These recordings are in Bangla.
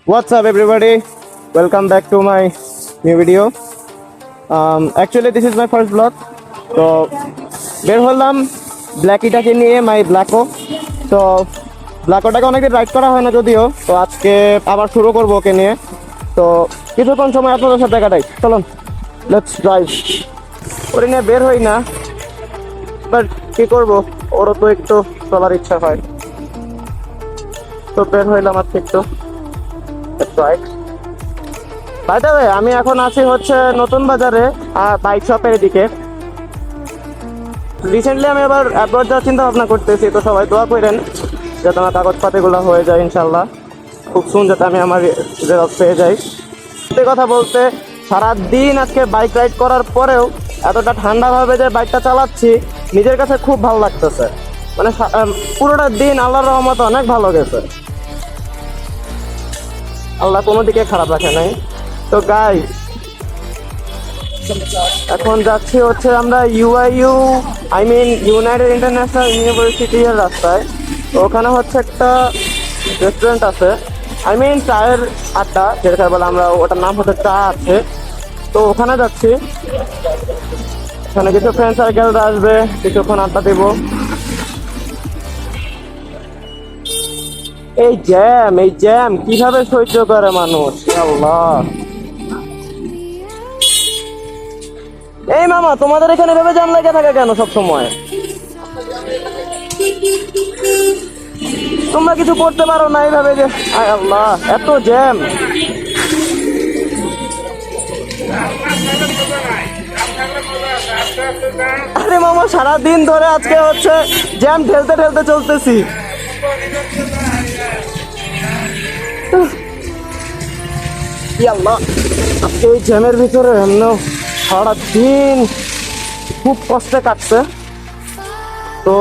What's up, everybody? Welcome back to my new video. Actually, this is my first vlog. তো বের হলাম ব্ল্যাকিটাকে নিয়ে মাই ব্ল্যাকো। তো ব্ল্যাকোটাকে অনেকদিন রাইড করা হয় না যদিও, তো আজকে আবার শুরু করবো ওকে নিয়ে। তো কিছুক্ষণ সময় আপনাদের সাথে কাটাই, চলুন লেটস ড্রাইভ। ওরে নিয়ে বের হই না, বাট কি করবো, ওরও তো একটু চলার ইচ্ছা হয়, তো বের হইলাম আজকে একটু। বাই দ্য ওয়ে, আমি এখন আছি হচ্ছে নতুন বাজারে বাইক শপের দিকে। রিসেন্টলি আমি আবার অ্যাব্রড যাওয়ার চিন্তা ভাবনা করতেছি, তো সবাই দোয়া করেন যাতে আমার কাগজপাতিগুলো হয়ে যায় ইনশাল্লাহ খুব সুন, যাতে আমি আমার জেরক্স পেয়ে যাই। সত্যি কথা বলতে সারাদিন আজকে বাইক রাইড করার পরেও এতটা ঠান্ডাভাবে যে বাইকটা চালাচ্ছি নিজের কাছে খুব ভালো লাগতেছে। মানে পুরোটা দিন আল্লাহর রহমতে অনেক ভালো গেছে, আল্লাহ কোনো দিকে খারাপ রাখে নাই। তো গাইস, এখন যাচ্ছি হচ্ছে আমরা ইউনাইটেড ইন্টারন্যাশনাল ইউনিভার্সিটির রাস্তায়। তো ওখানে হচ্ছে একটা রেস্টুরেন্ট আছে, চায়ের আড্ডা যেটা বলে আমরা, ওটার নাম হচ্ছে চা আছে। তো ওখানে যাচ্ছি, ওখানে কিছু ফ্রেন্ড সার্কেলরা আসবে, কিছুক্ষণ আড্ডা দেবো। এই জ্যাম কিভাবে সহ্য করে মানুষ, আল্লাহ। এই মামা, তোমাদের এখানে ভেবে জ্যাম লেগে থাকে কেন সব সময়? তোমরা কিছু করতে পারো না এইভাবে যে, আয় আল্লাহ এত জ্যাম। আরে মামা, সারাদিন ধরে আজকে হচ্ছে জ্যাম ঠেলতে ঠেলতে চলতেছি। আল্লাহ, আজকে এই জ্যামের ভিতরে সারাদিন খুব কষ্টে কাটছে। তো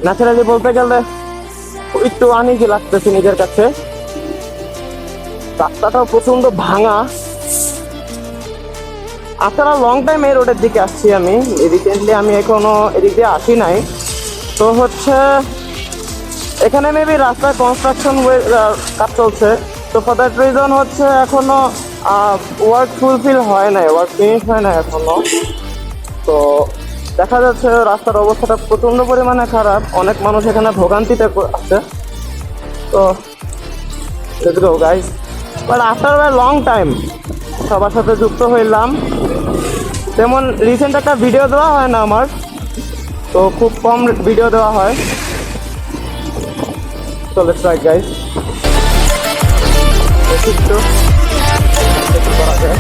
ন্যাচারালি বলতে গেলে একটু আনইজি লাগতেছে নিজের কাছে। রাস্তাটাও প্রচন্ড ভাঙা। আফটার আ লং টাইম এই রোডের দিকে আসছি আমি। রিসেন্টলি আমি এখনো এদিক দিয়ে আসি নাই। তো হচ্ছে এখানে মেবি রাস্তায় কনস্ট্রাকশন কাজ চলছে। তো ফর দ্যাট রিজন হচ্ছে এখনো ওয়ার্ক ফুলফিল হয় নাই, ওয়ার্ক ফিনিশ হয় না এখনো। তো দেখা যাচ্ছে রাস্তার অবস্থাটা প্রচণ্ড পরিমাণে খারাপ, অনেক মানুষ এখানে ভোগান্তিতে আছে। তো let's go guys. But after a long time সবার সাথে যুক্ত হইলাম। তেমন রিসেন্ট একটা ভিডিও দেওয়া হয় না আমার, তো খুব কম ভিডিও দেওয়া হয়। তো লেটস ট্রাই গাইস। করা যায়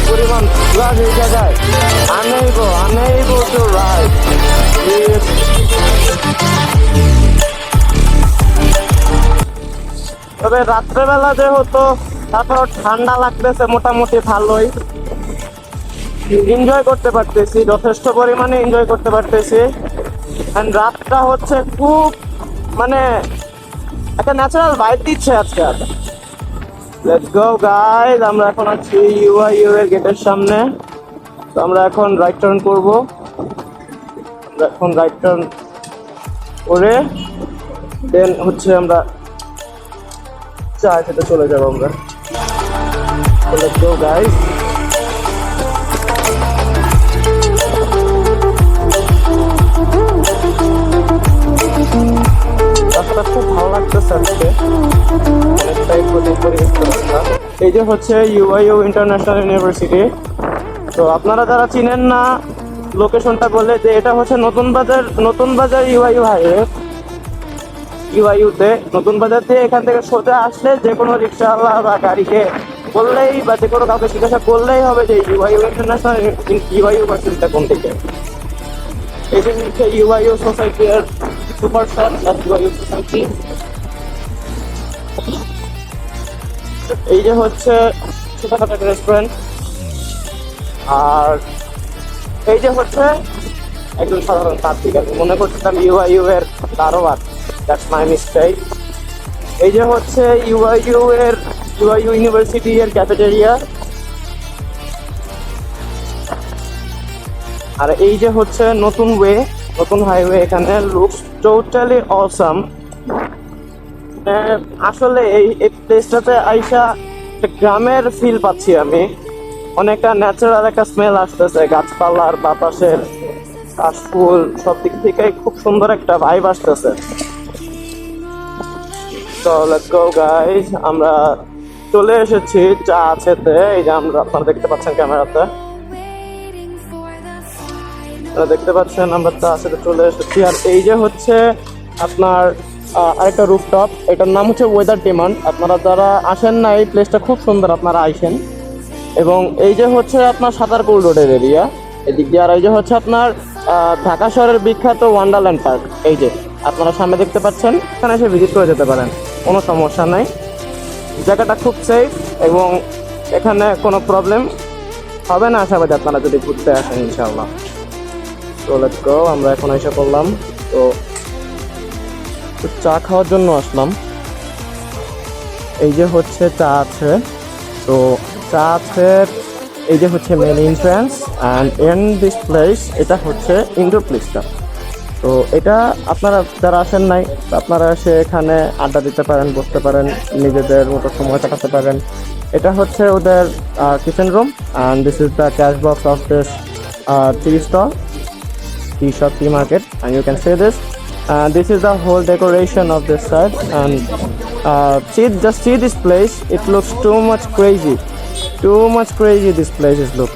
পরিমাণ রাজ এই জায়গায় unable to ride. তবে রাত্রেবেলা যে হতো, তারপর ঠান্ডা লাগতেছে মোটামুটি ভালোই, এনজয় করতে পারতেছি, যথেষ্ট পরিমাণে এনজয় করতে পারতেছি। অ্যান্ড রাতটা হচ্ছে খুব মানে একটা ন্যাচারাল ভাইব দিচ্ছে আজকে। লেটস গো গাইস, আমরা এখন আছি ইউআইইউ এর গেটের সামনে। তো আমরা এখন রাইট টার্ন করব। আমরা এখন রাইট টার্ন করে দেন হচ্ছে আমরা চা খেতে চলে যাবো আমরা। Let's go guys. রাস্তাটা খুব ভালো লাগতেছে আজকে, অনেকটাই পরিবেশ। এই যে হচ্ছে ইউআইইউ ইন্টারন্যাশনাল ইউনিভার্সিটি। তো আপনারা যারা চিনেন না লোকেশনটা বলে যে এটা হচ্ছে নতুন বাজার ইউআইইউ হাইওয়ে। ইউআইইউতে নতুন বাজার দিয়ে এখান থেকে সোজা আসলে যে কোনো রিক্সাওয়ালা বা গাড়িকে বললেই বা যে কোনো কাউকে জিজ্ঞাসা করলেই হবে যে ইউআইইউ ইন্টারন্যাশনাল ইউআইইউ ভার্সিটিটা কোন দিকে। এই যে হচ্ছে ইউআইইউ সোসাইটি এর সুপার শপ ইউআইইউ সোসাইটি। এই যে হচ্ছে ছোটখাটো একটা রেস্টুরেন্ট, আর এই যে হচ্ছে একজন সাধারণ ছাত্রী। আমি মনে করছিলাম ইউআইইউ এর দারোয়ান, দ্যাটস মাই মিস্টেক। এই যে হচ্ছে ইউআইইউ ইউনিভার্সিটি এর ক্যাফেটেরিয়া। আর এই যে হচ্ছে নতুন হাইওয়ে, এখানে লুকস টোটালি অসাম। আসলে এই প্লেসটাতে আইসা একটা গ্রামের ফিল পাচ্ছি আমি। অনেকটা ন্যাচারাল একটা স্মেল আসতেছে, গাছপালার, বাতাসের, কাশফুল সব দিক থেকে খুব সুন্দর একটা ভাইব আসতেছে। তো লেটস গো গাইস, আমরা চলে এসেছি চা আছেতে। এই যে আপনারা দেখতে পাচ্ছেন ক্যামেরাতে, দেখতে পাচ্ছেন আমরা চা আছেতে চলে এসেছি। আর এই যে হচ্ছে আপনার আরেকটা রুফটপ, এটার নাম হচ্ছে ওয়েদার ডিমান্ড। আপনারা যারা আসেন না, এই প্লেসটা খুব সুন্দর, আপনারা আইসেন। এবং এই যে হচ্ছে আপনার সাতারকুল রোডের এরিয়া এদিক দিয়ে। আর এই যে হচ্ছে আপনার ঢাকা শহরের বিখ্যাত ওয়ান্ডারল্যান্ড পার্ক, এই যে আপনারা সামনে দেখতে পাচ্ছেন। এখানে এসে ভিজিট করে যেতে পারেন, কোনো সমস্যা নাই। জায়গাটা খুব সেফ এবং এখানে কোনো প্রবলেম হবে না আশাবাদী আপনারা যদি ঘুরতে আসেন ইনশাআল্লাহ। তো লেটস গো, আমরা এখন এসে পড়লাম। তো চা খাওয়ার জন্য আসলাম। এই যে হচ্ছে চা আছে, তো চা আছে। এই যে হচ্ছে main entrance and in this place, এটা হচ্ছে ইনডোর প্লেসটা। তো এটা আপনারা যারা আসেন নাই, আপনারা এসে এখানে আড্ডা দিতে পারেন, বসতে পারেন, নিজেদের মতো সময় কাটাতে পারেন। এটা হচ্ছে ওদের kitchen room and this is the cash box of this tea stall, tea shop, tea market, and you can see this. This is the whole decoration of this side, and just see this place. It looks too much crazy. This place is looking.